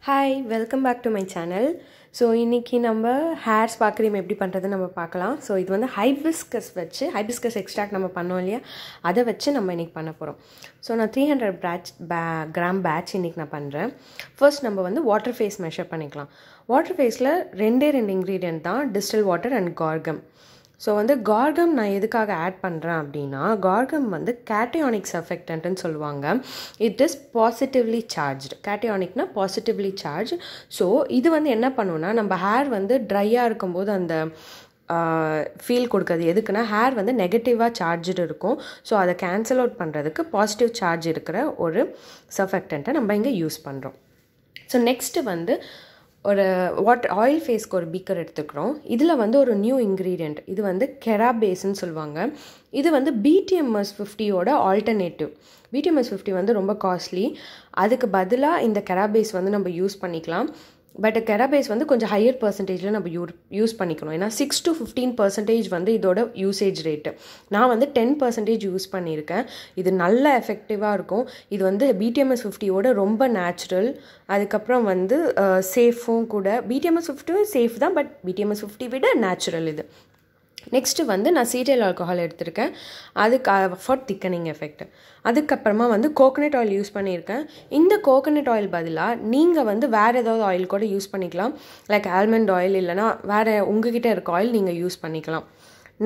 Hi, welcome back to my channel. So இன்னைக்கு நம்ம hair spa cream எப்படி பண்ணுறது நம்ம பார்க்கலாம். ஸோ இது வந்து ஹைபிஸ்கஸ் எக்ஸ்ட்ராக்ட் நம்ம பண்ணோம் இல்லையா, அதை வச்சு நம்ம இன்றைக்கி பண்ண போகிறோம். ஸோ நான் 300 கிராம் பேட்ச் இன்றைக்கி நான் பண்ணுறேன். ஃபர்ஸ்ட் நம்ம வந்து வாட்டர் ஃபேஸ் மெஷர் பண்ணிக்கலாம். வாட்டர் ஃபேஸில் ரெண்டு இன்க்ரீடியன்ட் தான், டிஸ்டில் வாட்டர் அண்ட் கார்கம். ஸோ வந்து கார்கம் நான் எதுக்காக ஆட் பண்ணுறேன் அப்படின்னா, கார்கம் வந்து கேட்டயானிக் சர்ஃபெக்டன்ட்னு சொல்லுவாங்க. It is positively charged. கேட்டயானிக்னா பாசிட்டிவ்லி சார்ஜ். ஸோ இது வந்து என்ன பண்ணுன்னா, நம்ம ஹேர் வந்து ட்ரையாக இருக்கும்போது அந்த ஃபீல் கொடுக்குறது எதுக்குன்னா, ஹேர் வந்து நெகட்டிவாக சார்ஜ்டு இருக்கும். ஸோ அதை கேன்சல் அவுட் பண்ணுறதுக்கு பாசிட்டிவ் சார்ஜ் இருக்கிற ஒரு சர்ஃபெக்டண்ட்டை நம்ம இங்கே யூஸ் பண்ணுறோம். ஸோ நெக்ஸ்ட்டு வந்து ஒரு ஆயில் ஃபேஸ்க்கு ஒரு பீக்கர் எடுத்துக்கிறோம். இதில் வந்து ஒரு நியூ இன்க்ரீடியண்ட், இது வந்து கெராபேஸ்ன்னு சொல்லுவாங்க. இது வந்து BTMS 50யோட ஆல்டர்னேட்டிவ். BTMS 50 வந்து ரொம்ப காஸ்ட்லி. அதுக்கு பதிலாக இந்த கெராபேஸ் வந்து நம்ம யூஸ் பண்ணிக்கலாம். பட் கெராபேஸ் வந்து கொஞ்சம் ஹையர் பர்சன்டேஜில் நம்ம யூஸ் பண்ணிக்கணும். ஏன்னா 6 to 15% வந்து இதோட யூசேஜ் ரேட்டு. நான் வந்து 10% யூஸ் பண்ணியிருக்கேன். இது நல்ல எஃபெக்டிவாக இருக்கும். இது வந்து BTMS 50யோட ரொம்ப நேச்சுரல். அதுக்கப்புறம் வந்து சேஃபும் கூட. BTMS 50 சேஃப் தான், பட் BTMS 50 விட நேச்சுரல் இது. நெக்ஸ்ட்டு வந்து நான் சீட்டைல் ஆல்கஹால் எடுத்திருக்கேன், அதுக்கு ஃபார் திக்கனிங் எஃபெக்ட். அதுக்கப்புறமா வந்து கோகனட் ஆயில் யூஸ் பண்ணியிருக்கேன். இந்த கோகனட் ஆயில் பதிலாக நீங்கள் வந்து வேறு ஏதாவது ஆயில் கூட யூஸ் பண்ணிக்கலாம். லைக் ஆல்மண்ட் ஆயில், இல்லைனா வேறு உங்ககிட்ட இருக்க ஆயில் நீங்கள் யூஸ் பண்ணிக்கலாம்.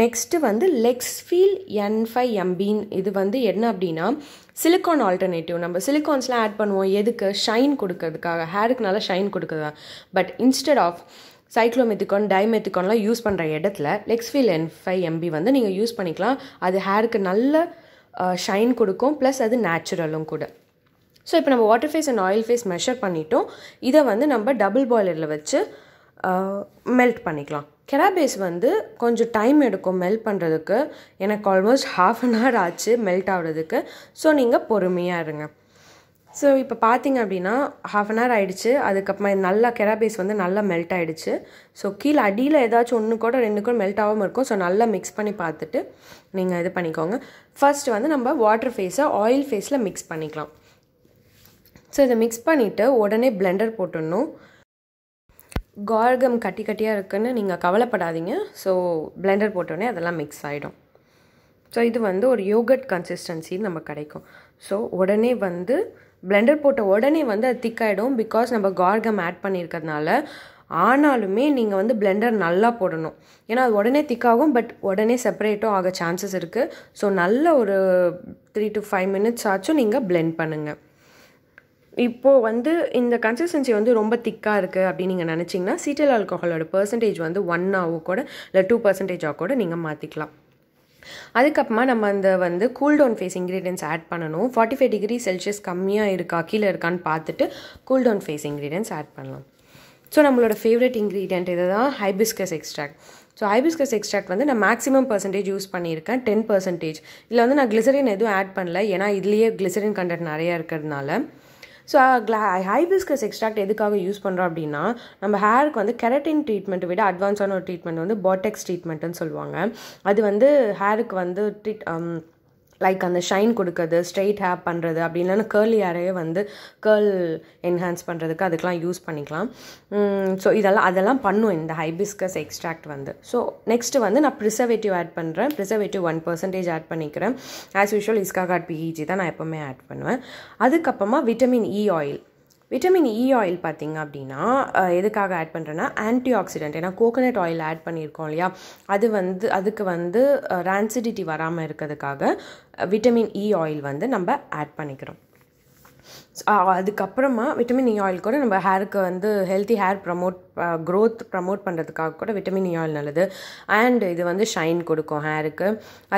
நெக்ஸ்ட்டு வந்து லெக்ஸ்ஃபீல் N5MB. இது வந்து என்ன அப்படின்னா, சிலிக்கான் ஆல்டர்னேட்டிவ். நம்ம சிலிக்கான்ஸ்லாம் ஆட் பண்ணுவோம் எதுக்கு? ஷைன் கொடுக்கறதுக்காக, ஹேருக்கு நல்லா ஷைன் கொடுக்குறதா. பட் இன்ஸ்டெட் ஆஃப் சைக்ளோமெத்திகான், டைமெத்திகான்லாம் யூஸ் பண்ணுற இடத்துல லெக்ஸ்ஃபீல் N5MB வந்து நீங்கள் யூஸ் பண்ணிக்கலாம். அது ஹேருக்கு நல்ல ஷைன் கொடுக்கும், ப்ளஸ் அது நேச்சுரலும் கூட. ஸோ இப்போ நம்ம water phase and oil phase measure பண்ணிட்டோம். இதை வந்து நம்ம டபுள் பாய்லரில் வச்சு மெல்ட் பண்ணிக்கலாம். கெராபேஸ் வந்து கொஞ்சம் டைம் எடுக்கும் மெல்ட் பண்ணுறதுக்கு. எனக்கு ஆல்மோஸ்ட் 1/2 hour ஆச்சு மெல்ட் ஆகிறதுக்கு. ஸோ நீங்கள் பொறுமையாக இருங்க. ஸோ இப்போ பார்த்தீங்க அப்படின்னா 1/2 hour ஆகிடுச்சு. அதுக்கப்புறமா நல்லா கெராபேஸ் வந்து நல்லா மெல்ட் ஆகிடுச்சு. ஸோ கீழே அடியில் ஏதாச்சும் ஒன்று கூட 2 கூட மெல்ட் ஆகாமல் இருக்கும். ஸோ நல்லா மிக்ஸ் பண்ணி பார்த்துட்டு நீங்கள் இது பண்ணிக்கோங்க. ஃபர்ஸ்ட் வந்து நம்ம வாட்டர் ஃபேஸை ஆயில் ஃபேஸில் மிக்ஸ் பண்ணிக்கலாம். ஸோ இதை மிக்ஸ் பண்ணிவிட்டு உடனே பிளெண்டர் போட்டுடணும். கார்கம் கட்டி கட்டியாக இருக்குன்னு நீங்கள் கவலைப்படாதீங்க. ஸோ பிளெண்டர் போட்டோடனே அதெல்லாம் மிக்ஸ் ஆகிடும். ஸோ இது வந்து ஒரு யோகர்ட் கன்சிஸ்டன்சி நம்ம கிடைக்கும். ஸோ உடனே வந்து பிளெண்டர் போட்ட உடனே வந்து அது திக்காயிடும், பிகாஸ் நம்ம கார்கம் ஆட் பண்ணியிருக்கிறதுனால. ஆனாலுமே நீங்கள் வந்து பிளெண்டர் நல்லா போடணும், ஏன்னா அது உடனே திக்காகும், பட் உடனே செப்பரேட்டும் ஆக சான்சஸ் இருக்குது. ஸோ நல்ல ஒரு 3 to 5 minutes ஆச்சும் நீங்கள் பிளெண்ட் பண்ணுங்கள். இப்போது வந்து இந்த கன்சிஸ்டன்சி வந்து ரொம்ப திக்காக இருக்குது அப்படின்னு நீங்கள் நினச்சிங்கன்னா, சீட்டைல் ஆல்கஹாலோட பர்சன்டேஜ் வந்து 1 கூட இல்லை 2% கூட நீங்கள் மாற்றிக்கலாம். அதுக்கப்புறமா நம்ம அந்த வந்து கூல்டவுன் ஃபேஸ் இன்க்ரீடியன்ஸ் ஆட் பண்ணணும். 45 degree Celsius கம்மியாக இருக்கா கீழே இருக்கான்னு பார்த்துட்டு கூல்டவுன் ஃபேஸ் இன்க்ரீடியன்ஸ் ஆட் பண்ணலாம். ஸோ நம்மளோட ஃபேவரட் இன்க்ரீடியன்ட் இது தான், hibiscus extract. So hibiscus extract வந்து நான் மேக்ஸிமம் பர்சன்டேஜ் யூஸ் பண்ணியிருக்கேன், 10%. இதில் வந்து நான் கிளிசரின் எதுவும் ஆட் பண்ணல, ஏன்னா இதுலேயே கிளிசரின் கண்டென்ட் நிறையா இருக்கிறதுனால. ஸோ ஹைபிஸ்கஸ் எக்ஸ்ட்ராக்ட் எதுக்காக யூஸ் பண்ணுறோம் அப்படின்னா, நம்ம ஹேருக்கு வந்து கெரட்டின் ட்ரீட்மெண்ட்டை விட அட்வான்ஸான ஒரு ட்ரீட்மெண்ட் வந்து BOTOX ட்ரீட்மெண்ட்டுன்னு சொல்லுவாங்க. அது வந்து ஹேருக்கு வந்து லைக் அந்த ஷைன் கொடுக்குறது, ஸ்ட்ரெயிட் ஹேர் பண்ணுறது, அப்படி இல்லைன்னா கேர்லி ஹேரையே வந்து கேர்ள் என்ஹான்ஸ் பண்ணுறதுக்கு அதுக்கெலாம் யூஸ் பண்ணிக்கலாம். ஸோ அதெல்லாம் பண்ணும் இந்த ஹைபிஸ்கஸ் எக்ஸ்ட்ராக்ட் வந்து. ஸோ நெக்ஸ்ட்டு வந்து நான் ப்ரிசர்வேட்டிவ் ஆட் பண்ணுறேன். ப்ரிசர்வேட்டிவ் 1% ஆட் பண்ணிக்கிறேன். ஆஸ் யூஷுவல் இஸ்காகாட் PEG தான் நான் எப்போவுமே ஆட் பண்ணுவேன். அதுக்கப்புறமா vitamin E oil. Vitamin E oil பார்த்திங்க அப்படின்னா எதுக்காக ஆட் பண்ணுறேன்னா, ஆன்டி ஆக்சிடென்ட். ஏன்னா கோகனட் ஆயில் ஆட் பண்ணியிருக்கோம் இல்லையா, அது வந்து அதுக்கு வந்து ரான்சிடிட்டி வராமல் இருக்கிறதுக்காக விட்டமின் E ஆயில் வந்து நம்ம ஆட் பண்ணிக்கிறோம். அதுக்கப்புறமா விட்டமின் E ஆயில் கூட நம்ம ஹேருக்கு வந்து ஹெல்த்தி ஹேர் க்ரோத் ப்ரமோட் பண்ணுறதுக்காக கூட விட்டமின் E ஆயில் நல்லது. அண்ட் இது வந்து ஷைன் கொடுக்கும் ஹேருக்கு.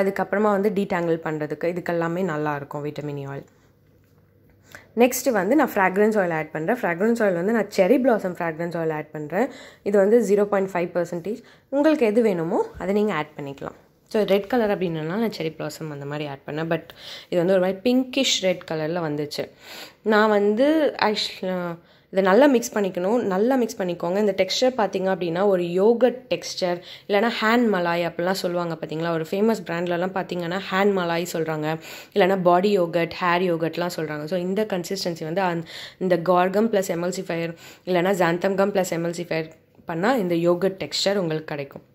அதுக்கப்புறமா வந்து டீடாங்கிள் பண்ணுறதுக்கு இதுக்கெல்லாமே நல்லாயிருக்கும் விட்டமின் E ஆயில். நெக்ஸ்ட்டு வந்து நான் ஃப்ராக்ரன்ஸ் ஆயில் ஆட் பண்ணுறேன். ஃப்ராக்ரன்ஸ் ஆயில் வந்து நான் செரி பிளாசம் ஃப்ராக்ரன்ஸ் ஆயில் ஆட் பண்ணுறேன். இது வந்து 0.5%. உங்களுக்கு எது வேணுமோ அதை நீங்கள் ஆட் பண்ணிக்கலாம். ஸோ ரெட் கலர் அப்படின்னா நான் செரி ப்ளாசம் அந்த மாதிரி ஆட் பண்ணேன். பட் இது வந்து ஒரு மாதிரி பிங்கிஷ் ரெட் கலரில் வந்துச்சு. நான் வந்து இதை நல்லா மிக்ஸ் பண்ணிக்கணும். நல்லா மிக்ஸ் பண்ணிக்கோங்க. இந்த டெக்ஸ்சர் பார்த்திங்க அப்படின்னா ஒரு யோகட் டெக்ஸ்சர், இல்லைனா ஹேண்ட் மலாய் அப்படிலாம் சொல்லுவாங்க பார்த்தீங்களா. ஒரு ஃபேமஸ் பிராண்ட்லலாம் பார்த்தீங்கன்னா ஹேண்ட் மலாய் சொல்கிறாங்க, இல்லைனா பாடி யோகட், ஹேர் யோகட்லாம் சொல்கிறாங்க. ஸோ இந்த கன்சிஸ்டன்சி வந்து இந்த கார்கம் ப்ளஸ் எமல்சிஃபயர் இல்லைனா ஜாந்தம் கம் ப்ளஸ் எமல்சிஃபயர் பண்ணால் இந்த யோகட் டெக்ஸ்சர் உங்களுக்கு கிடைக்கும்.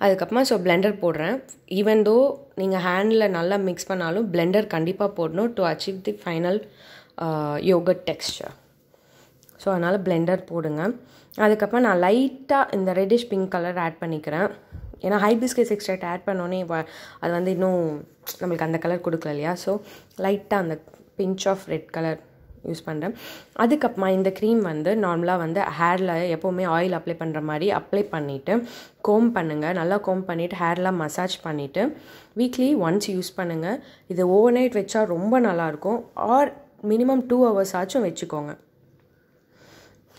அதுக்கப்புறமா ஸோ பிளெண்டர் போடுறேன். ஈவன் தோ நீங்கள் ஹேண்டில் நல்லா மிக்ஸ் பண்ணாலும் பிளெண்டர் கண்டிப்பாக போடணும் to achieve the final yoghurt texture. So அதனால் பிளெண்டர் போடுங்க. அதுக்கப்புறம் நான் லைட்டாக இந்த ரெட்டிஷ் பிங்க் கலர் ஆட் பண்ணிக்கிறேன். ஏன்னா ஹைபிஸ்கஸ் எக்ஸ்ட்ராக்ட் ஆட் பண்ணோன்னே அது வந்து இன்னும் நம்மளுக்கு அந்த கலர் கொடுக்கல இல்லையா. ஸோ லைட்டாக அந்த pinch of red colour use பண்ணுறேன். அதுக்கப்புறமா இந்த க்ரீம் வந்து நார்மலாக வந்து ஹேரில் எப்போவுமே ஆயில் அப்ளை பண்ணுற மாதிரி அப்ளை பண்ணிவிட்டு கோம் பண்ணுங்கள். நல்லா கோம் பண்ணிவிட்டு ஹேர்லாம் மசாஜ் பண்ணிவிட்டு வீக்லி ஒன்ஸ் யூஸ் பண்ணுங்கள். இது ஓவர் நைட் வச்சா ரொம்ப நல்லாயிருக்கும். ஆர் மினிமம் 2 hours ஆச்சும் வச்சுக்கோங்க.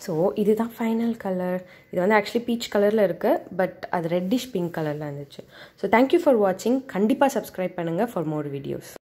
ஸோ இதுதான் ஃபைனல் கலர். இது வந்து ஆக்சுவலி பீச் கலரில் இருக்குது, பட் அது ரெட்டிஷ் பிங்க் கலரில் இருந்துச்சு. ஸோ தேங்க்யூ ஃபார் வாட்சிங். கண்டிப்பாக சப்ஸ்கிரைப் பண்ணுங்கள் ஃபார் மோர் வீடியோஸ்.